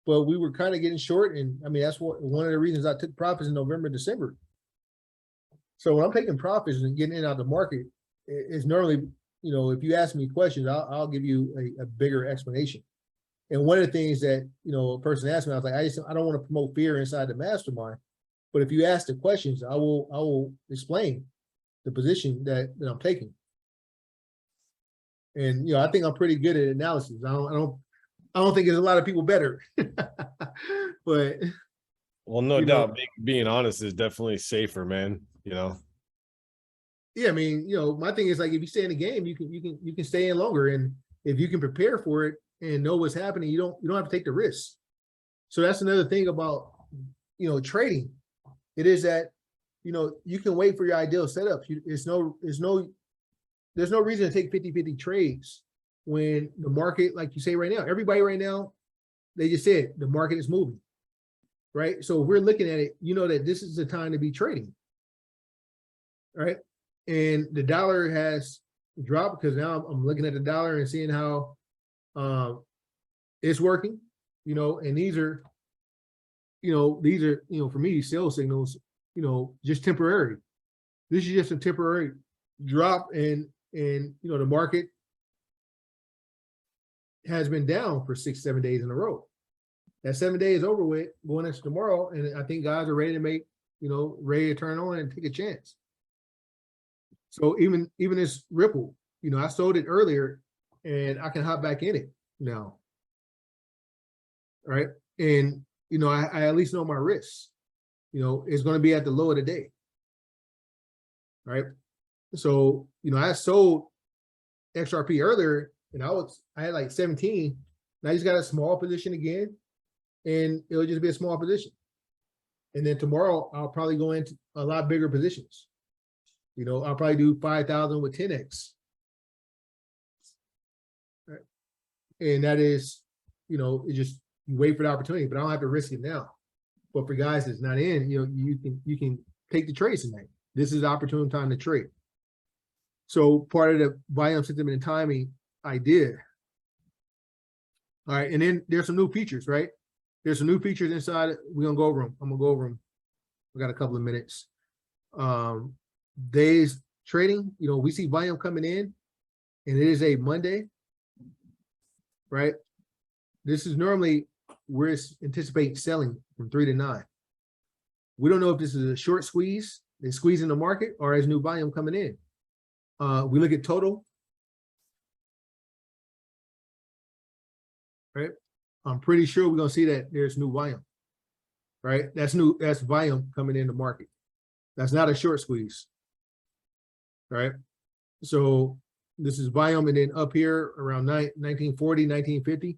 but we were kind of getting short. And I mean, that's one of the reasons I took profits in November, December. So when I'm taking profits and getting in out of the market, it's normally, if you ask me questions, I'll give you a bigger explanation. And one of the things that, a person asked me, I was like, I don't want to promote fear inside the mastermind, but if you ask the questions, I will explain the position that I'm taking. And, I think I'm pretty good at analysis. I don't think there's a lot of people better, but. Well, no doubt being honest is definitely safer, man. Yeah, I mean, my thing is like, if you stay in the game, you can stay in longer, and if you can prepare for it and know what's happening, you don't have to take the risk. So that's another thing about trading. It is that you can wait for your ideal setup. There's no reason to take 50-50 trades when the market, like you say right now, everybody right now, they just said the market is moving, right? So if we're looking at it, that this is the time to be trading, right? And the dollar has dropped because now I'm looking at the dollar and seeing how it's working, and these are for me, sales signals, just temporary. This is just a temporary drop, and the market has been down for 6-7 days in a row. That 7 days over with, going into tomorrow, and I think guys are ready to make, ready to turn on and take a chance. So even this Ripple, I sold it earlier, and I can hop back in it now, right? And I at least know my risks. It's going to be at the low of the day, right? So I sold XRP earlier, and I had like 17, and I just got a small position again, and it'll just be a small position. And then tomorrow I'll probably go into a lot bigger positions. I'll probably do 5,000 with 10x. Right. And that is, it just, you wait for the opportunity, but I don't have to risk it now. But for guys that's not in, you can take the trades tonight. This is the opportune time to trade. So part of the volume, sentiment, and timing idea. All right, and then there's some new features, right? There's some new features inside. We're gonna go over them. I'm gonna go over them. We got a couple of minutes. Days trading, we see volume coming in, and it is a Monday, right? This is normally where it's anticipating selling from 3 to 9. We don't know if this is a short squeeze, they squeeze in the market, or as new volume coming in. We look at total, right? I'm pretty sure we're gonna see that there's new volume, right? That's volume coming in the market. That's not a short squeeze. Right, so this is volume, and then up here around 1940, 1950.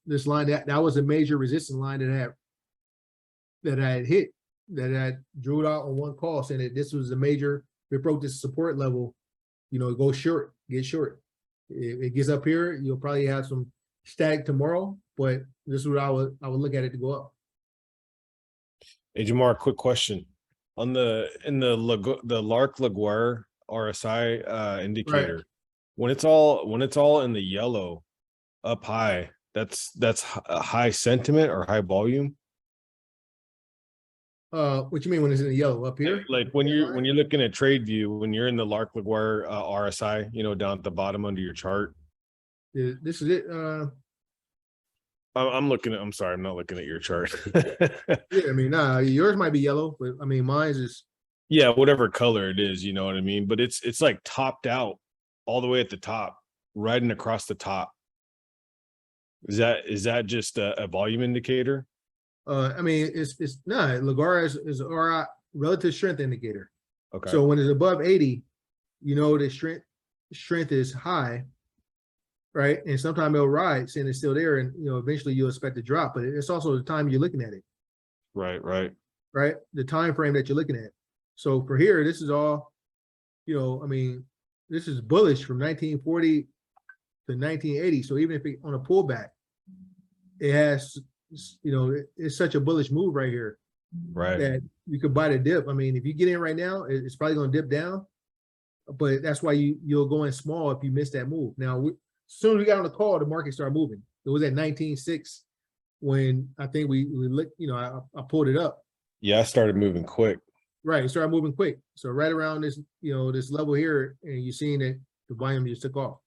This line that was a major resistance line that I had hit, that I drew it out on one call, saying that this was a major. If it broke this support level, go short, get short. If it gets up here, you'll probably have some static tomorrow, but this is what I would look at it to go up. Hey Jamar, quick question. On the Lark-Laguerre RSI indicator, right, when it's all in the yellow up high, that's a high sentiment or high volume. What you mean when it's in the yellow up here? Like when you're looking at TradeView, when you're in the Lark-Laguerre RSI, down at the bottom under your chart. This is it. I'm sorry, I'm not looking at your chart. Yeah, I mean, yours might be yellow, but I mean, mine's is. Yeah, whatever color it is, you know what I mean? But it's like topped out all the way at the top, riding across the top. Is that just a volume indicator? I mean, it's Laguerre is our relative strength indicator. Okay. So when it's above 80, the strength is high. Right, and sometimes it'll rise and it's still there, and eventually you'll expect to drop. But it's also the time you're looking at it. Right. The time frame that you're looking at. So for here, this is all, I mean, this is bullish from 1940 to 1980. So even if it on a pullback, it has, it's such a bullish move right here, right, that you could buy the dip. I mean, if you get in right now, it's probably going to dip down, but that's why you'll go in small if you miss that move. Now, as soon as we got on the call, the market started moving. It was at 19.6, when I think we looked, you know, I pulled it up. Yeah, I started moving quick. Right, it started moving quick. So right around this, you know, this level here, and you're seeing that the volume just took off.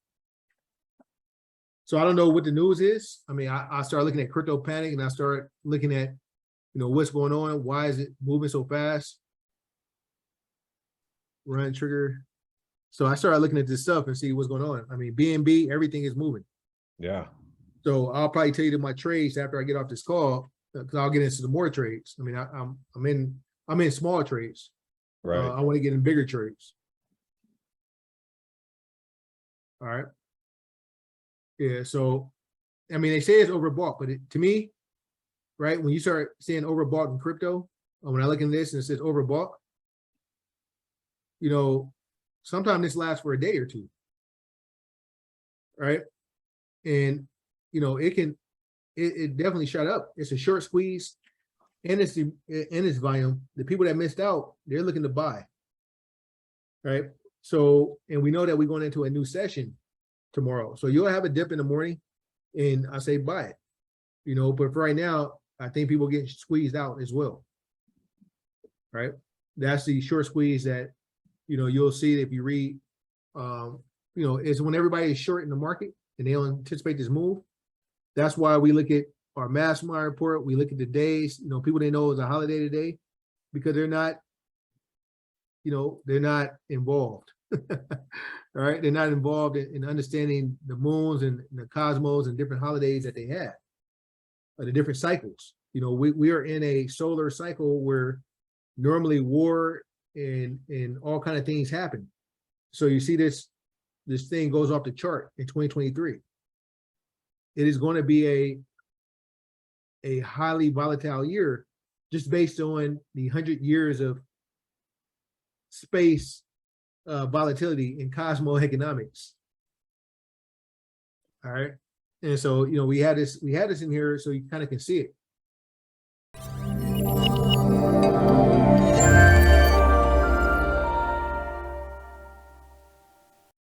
So I don't know what the news is. I mean, I started looking at crypto panic, and I started looking at, you know, what's going on. Why is it moving so fast? Run trigger. So I started looking at this stuff and see what's going on. I mean, BNB, everything is moving. Yeah. So I'll probably tell you my trades after I get off this call, because I'll get into some more trades. I mean, I'm in small trades. Right. I want to get in bigger trades. All right. Yeah. So, I mean, they say it's overbought, but to me, right, when you start saying overbought in crypto, when I look in this and it says overbought, you know, sometimes this lasts for a day or two. Right. And, you know, it definitely shot up. It's a short squeeze. And it's volume. The people that missed out, they're looking to buy. Right. So, and we know that we're going into a new session tomorrow. So you'll have a dip in the morning, and I say buy it. You know, but for right now, I think people get squeezed out as well. Right. That's the short squeeze that, you know, you'll see if you read, you know, is when everybody is short in the market and they don't anticipate this move. That's why we look at our Mastermind report. We look at the days, you know, people they know it's a holiday today, because they're not, you know, they're not involved. All right. They're not involved in understanding the moons and the cosmos and different holidays that they have, or the different cycles. You know, we are in a solar cycle where normally war and all kind of things happen. So you see this thing goes off the chart in 2023. It is going to be a highly volatile year, just based on the 100 years of space volatility in cosmoeconomics. All right. And so, you know, we had this in here so you kind of can see it.